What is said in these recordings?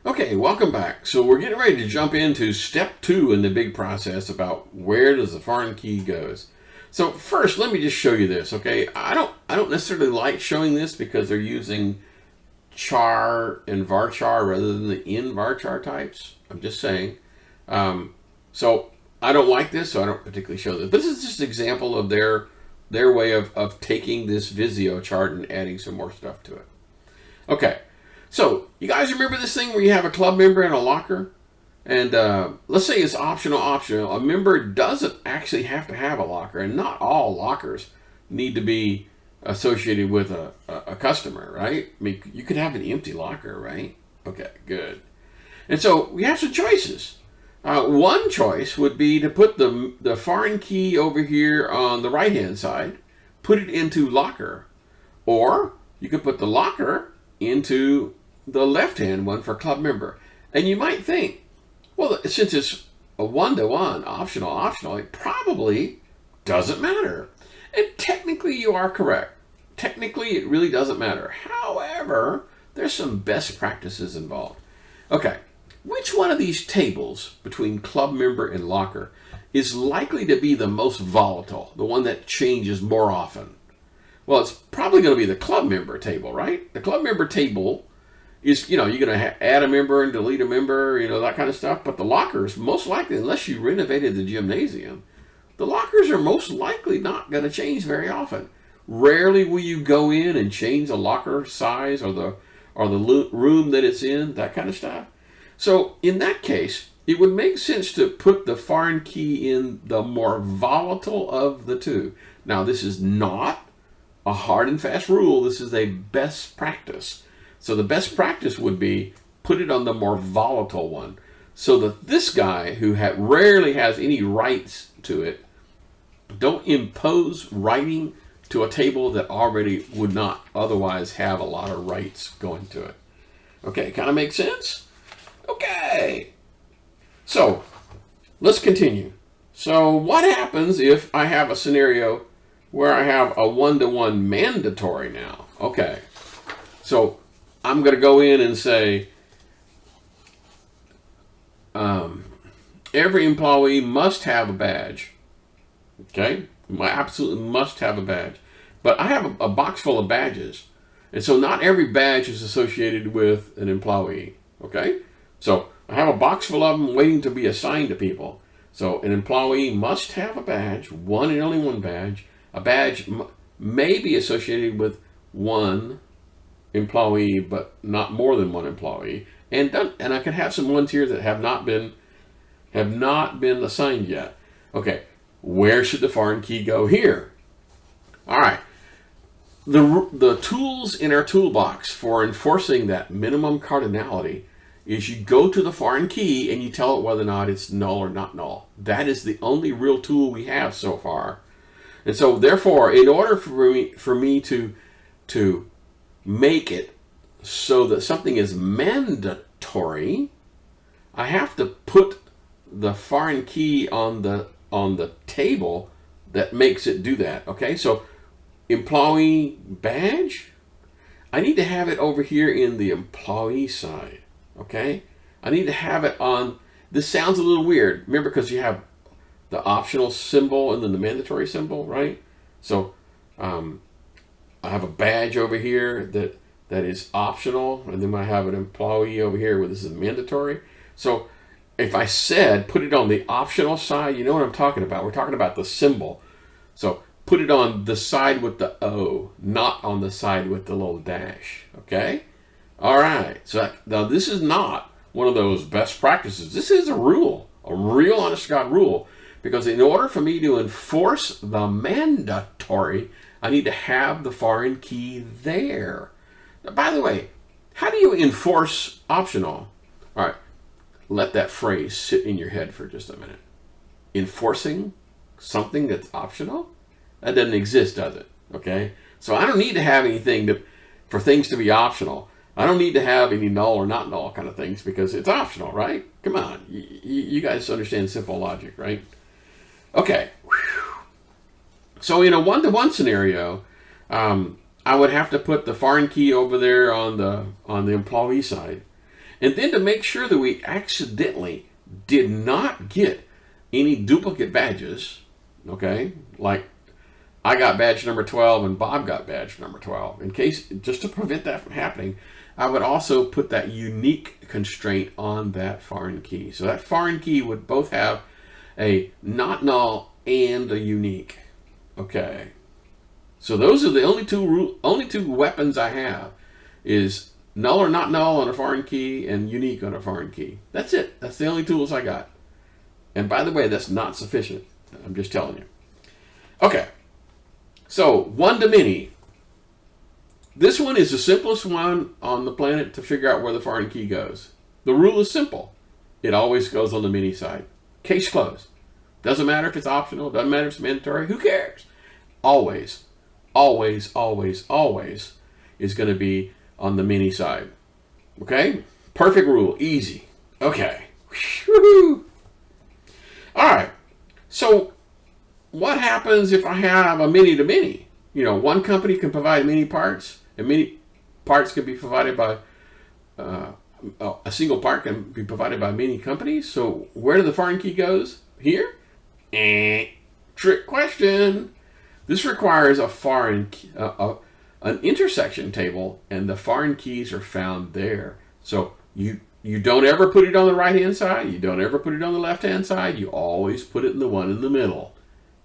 Okay, welcome back. So we're getting ready to jump into step 2 in the big process about where does the foreign key goes. So first, let me just show you this, okay? I don't necessarily like showing this because they're using char and varchar rather than the in varchar types. I'm just saying. So I don't like this, so I don't particularly show this. But this is just an example of their way of taking this Visio chart and adding some more stuff to it. Okay. So, you guys remember this thing where you have a club member and a locker? And let's say it's optional. A member doesn't actually have to have a locker, and not all lockers need to be associated with a customer, right? I mean, you could have an empty locker, right? Okay, good. And so we have some choices. One choice would be to put the foreign key over here on the right-hand side, put it into locker, or you could put the locker into the left-hand one for club member. And you might think, well, since it's a one-to-one, optional, it probably doesn't matter. And technically you are correct. Technically it really doesn't matter. However, there's some best practices involved. Okay, which one of these tables between club member and locker is likely to be the most volatile, the one that changes more often? Well, it's probably going to be the club member table, right? The club member table is, you're going to add a member and delete a member, that kind of stuff. But the lockers, most likely, unless you renovated the gymnasium, the lockers are most likely not going to change very often. Rarely will you go in and change the locker size or the room that it's in, that kind of stuff. So in that case, it would make sense to put the foreign key in the more volatile of the two. Now, this is not a hard and fast rule. This is a best practice. So the best practice would be put it on the more volatile one, so that this guy who rarely has any rights to it, don't impose writing to a table that already would not otherwise have a lot of rights going to it. Okay, kind of makes sense? Okay. So let's continue. So what happens if I have a scenario where I have a one-to-one mandatory now? Okay. So I'm going to go in and say every employee must have a badge. Okay? I absolutely must have a badge. But I have a box full of badges. And so not every badge is associated with an employee. Okay? So I have a box full of them waiting to be assigned to people. So an employee must have a badge, one and only one badge. A badge may be associated with one employee, but not more than one employee. And I could have some ones here that have not been assigned yet. Okay, where should the foreign key go here? All right, the tools in our toolbox for enforcing that minimum cardinality is you go to the foreign key and you tell it whether or not it's null or not null. That is the only real tool we have so far. And so therefore, in order for me to make it so that something is mandatory, I have to put the foreign key on the table that makes it do that. Okay, so employee badge, I need to have it over here in the employee side. Okay, I need to have it on. This sounds a little weird. Remember, because you have the optional symbol and then the mandatory symbol, right? So I have a badge over here that is optional, and then I have an employee over here where this is mandatory. So if I said put it on the optional side, you know what I'm talking about. We're talking about the symbol. So put it on the side with the O, not on the side with the little dash. Okay? All right. So now this is not one of those best practices. This is a rule, a real honest to God rule. Because in order for me to enforce the mandatory, I need to have the foreign key there. Now, by the way, how do you enforce optional? All right, let that phrase sit in your head for just a minute. Enforcing something that's optional? That doesn't exist, does it? Okay? So I don't need to have anything for things to be optional. I don't need to have any null or not null kind of things because it's optional, right? Come on. You guys understand simple logic, right? Okay. So in a one-to-one scenario, I would have to put the foreign key over there on the employee side. And then to make sure that we accidentally did not get any duplicate badges, okay, like I got badge number 12 and Bob got badge number 12. In case, just to prevent that from happening, I would also put that unique constraint on that foreign key. So that foreign key would both have a not null and a unique. Okay. So those are the only two weapons I have, is null or not null on a foreign key and unique on a foreign key. That's it. That's the only tools I got. And by the way, that's not sufficient. I'm just telling you. Okay. So, one-to-many. This one is the simplest one on the planet to figure out where the foreign key goes. The rule is simple. It always goes on the many side. Case closed. Doesn't matter if it's optional. Doesn't matter if it's mandatory. Who cares? Always, always, always, always is going to be on the many side. Okay? Perfect rule. Easy. Okay. Woo-hoo. All right. So, what happens if I have a many-to-many? You know, one company can provide many parts, and many parts can be provided by, a single part can be provided by many companies. So where do the foreign key goes? Here? Trick question. This requires a foreign key, an intersection table, and the foreign keys are found there. So you don't ever put it on the right-hand side. You don't ever put it on the left-hand side. You always put it in the one in the middle.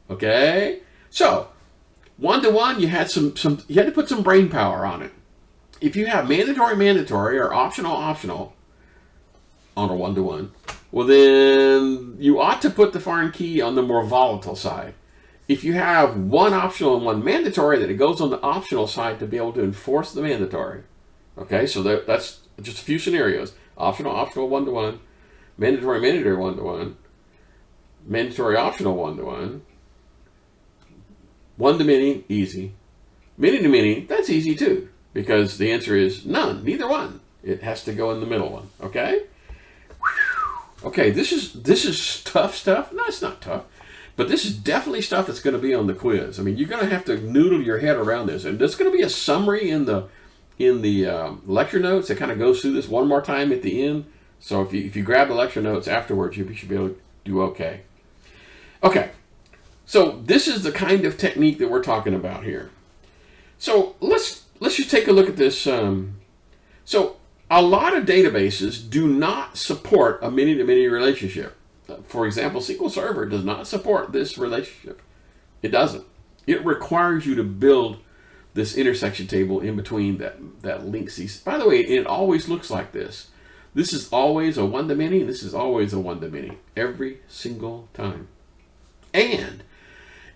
Okay, so one-to-one, you had you had to put some brain power on it. If you have mandatory or optional on a one-to-one, well then you ought to put the foreign key on the more volatile side. If you have one optional and one mandatory, then it goes on the optional side to be able to enforce the mandatory. Okay, so that's just a few scenarios: optional one-to-one, mandatory one-to-one, mandatory optional one-to-one. One-to-many, easy. Many-to-many, that's easy too, because the answer is none, neither one. It has to go in the middle one, okay? Okay, this is tough stuff. No, it's not tough, but this is definitely stuff that's going to be on the quiz. I mean, you're going to have to noodle your head around this, and there's going to be a summary in the lecture notes that kind of goes through this one more time at the end. So if you grab the lecture notes afterwards, you should be able to do okay. Okay. So this is the kind of technique that we're talking about here. So let's just take a look at this. So a lot of databases do not support a many-to-many relationship. For example, SQL Server does not support this relationship. It doesn't. It requires you to build this intersection table in between that links these. By the way, it always looks like this. This is always a one-to-many. This is always a one-to-many. Every single time. And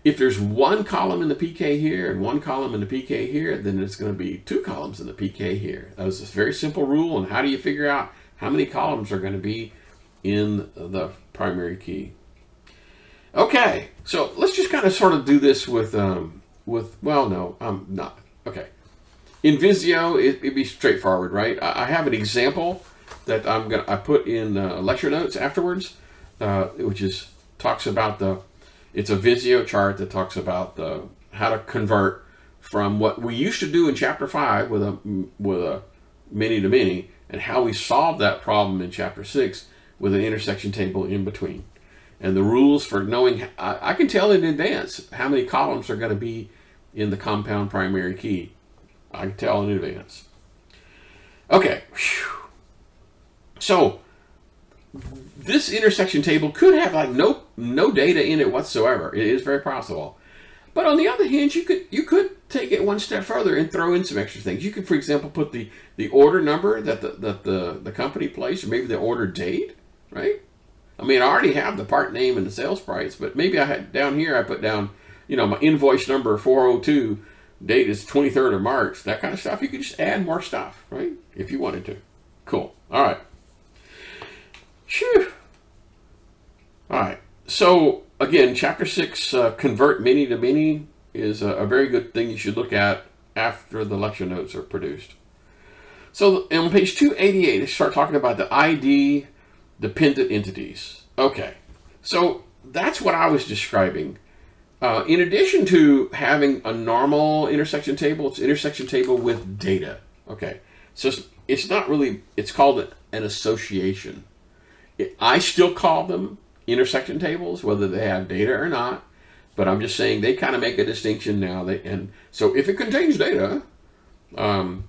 if there's one column in the PK here and one column in the PK here, then it's going to be two columns in the PK here. That was a very simple rule. And how do you figure out how many columns are going to be in the primary key? Okay, so let's just kind of sort of do this with well, no, not. Okay. In Visio, it'd be straightforward, right? I have an example that I put in lecture notes afterwards, which talks about it's a Visio chart that talks about how to convert from what we used to do in Chapter 5 with a many-to-many, and how we solved that problem in Chapter 6 with an intersection table in between. And the rules for knowing, I can tell in advance how many columns are going to be in the compound primary key. I can tell in advance. Okay. So this intersection table could have like no data in it whatsoever. It is very possible. But on the other hand, you could take it one step further and throw in some extra things. You could, for example, put the order number that the company placed, or maybe the order date, right? I mean, I already have the part name and the sales price, but maybe I had down here, I put down, my invoice number 402, date is 23rd of March, that kind of stuff. You could just add more stuff, right? If you wanted to. Cool. All right. Phew. All right. So again, Chapter 6, convert many to many, is a very good thing you should look at after the lecture notes are produced. So on page 288, they start talking about the ID dependent entities. Okay. So that's what I was describing. In addition to having a normal intersection table, it's an intersection table with data. Okay. So it's not really, it's called an association. I still call them intersection tables, whether they have data or not. But I'm just saying they kind of make a distinction now. And so if it contains data, then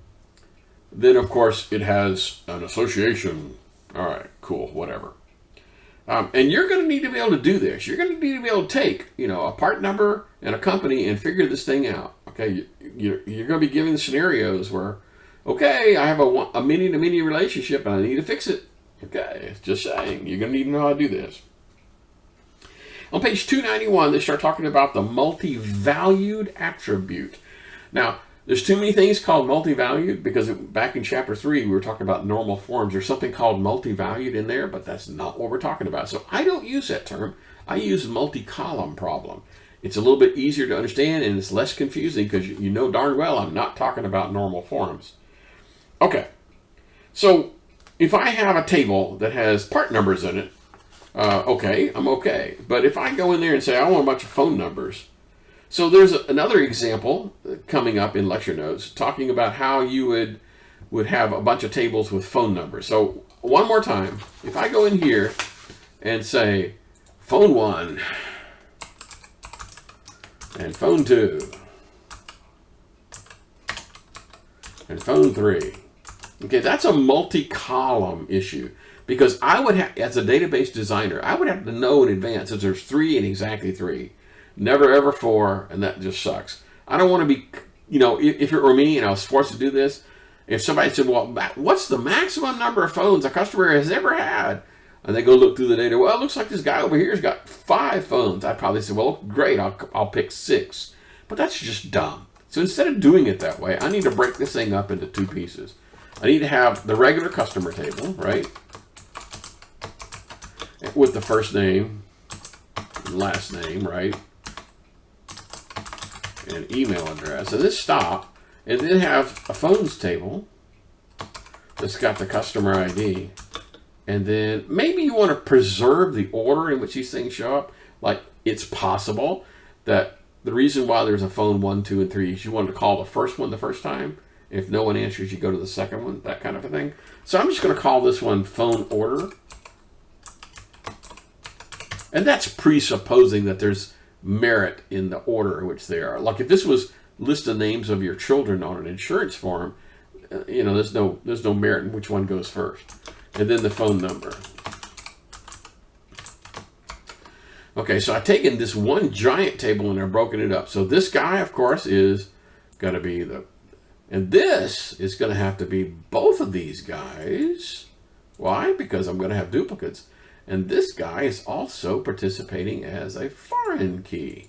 of course it has an association. All right, cool, whatever. And you're going to need to be able to do this. You're going to need to be able to take, a part number and a company and figure this thing out. Okay, you're going to be given the scenarios where, okay, I have a many-to-many relationship and I need to fix it. Okay, just saying, you're going to need to know how to do this. On page 291, they start talking about the multi-valued attribute. Now, there's too many things called multi-valued because back in Chapter 3, we were talking about normal forms. There's something called multi-valued in there, but that's not what we're talking about. So I don't use that term. I use multi-column problem. It's a little bit easier to understand and it's less confusing because you know darn well I'm not talking about normal forms. Okay, so if I have a table that has part numbers in it, okay, I'm okay. But if I go in there and say I want a bunch of phone numbers, so there's another example coming up in lecture notes talking about how you would have a bunch of tables with phone numbers. So one more time, if I go in here and say phone 1 and phone 2 and phone 3, okay, that's a multi-column issue. Because I would have, as a database designer, I would have to know in advance that there's 3 and exactly 3. Never ever 4, and that just sucks. I don't want to be, if it were me and I was forced to do this, if somebody said, well, what's the maximum number of phones a customer has ever had? And they go look through the data, well, it looks like this guy over here has got 5 phones. I'd probably say, well, great, I'll pick 6. But that's just dumb. So instead of doing it that way, I need to break this thing up into 2 pieces. I need to have the regular customer table, right? With the first name, last name, right? And email address. And this stop, and then have a phones table that's got the customer ID. And then maybe you want to preserve the order in which these things show up. Like, it's possible that the reason why there's a phone 1, 2, and 3 is you want to call the first one the first time. If no one answers, you go to the second one, that kind of a thing. So I'm just going to call this one phone order. And that's presupposing that there's merit in the order in which they are. Like if this was list of names of your children on an insurance form, there's no merit in which one goes first. And then the phone number. Okay, so I've taken this one giant table and I've broken it up. So this guy, of course, is going to be and this is going to have to be both of these guys. Why? Because I'm going to have duplicates. And this guy is also participating as a foreign key.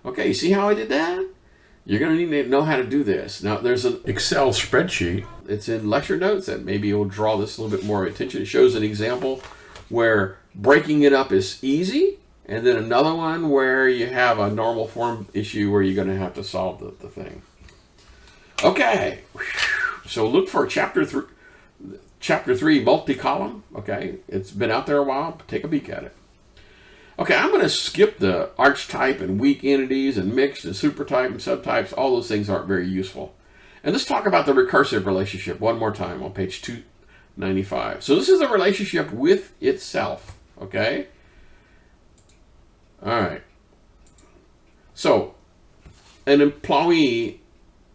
Okay, you see how I did that? You're going to need to know how to do this. Now, there's an Excel spreadsheet. It's in lecture notes that maybe will draw this a little bit more attention. It shows an example where breaking it up is easy, and then another one where you have a normal form issue where you're going to have to solve the thing. Okay, so look for Chapter 3 multi-column. Okay, it's been out there a while. Take a peek at it. Okay, I'm going to skip the archetype and weak entities and mixed and supertype and subtypes. All those things aren't very useful. And let's talk about the recursive relationship one more time on page 295. So this is a relationship with itself. Okay? All right. So an employee,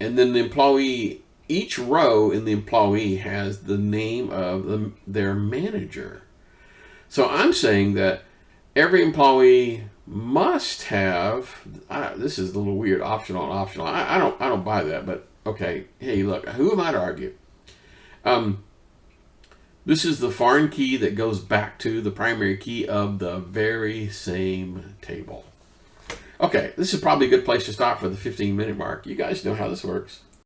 and then the employee, each row in the employee has the name of their manager. So I'm saying that every employee must have, this is a little weird, optional and optional. I don't buy that, but okay. Hey, look, who am I to argue? This is the foreign key that goes back to the primary key of the very same table. Okay, this is probably a good place to stop for the 15-minute mark. You guys know how this works.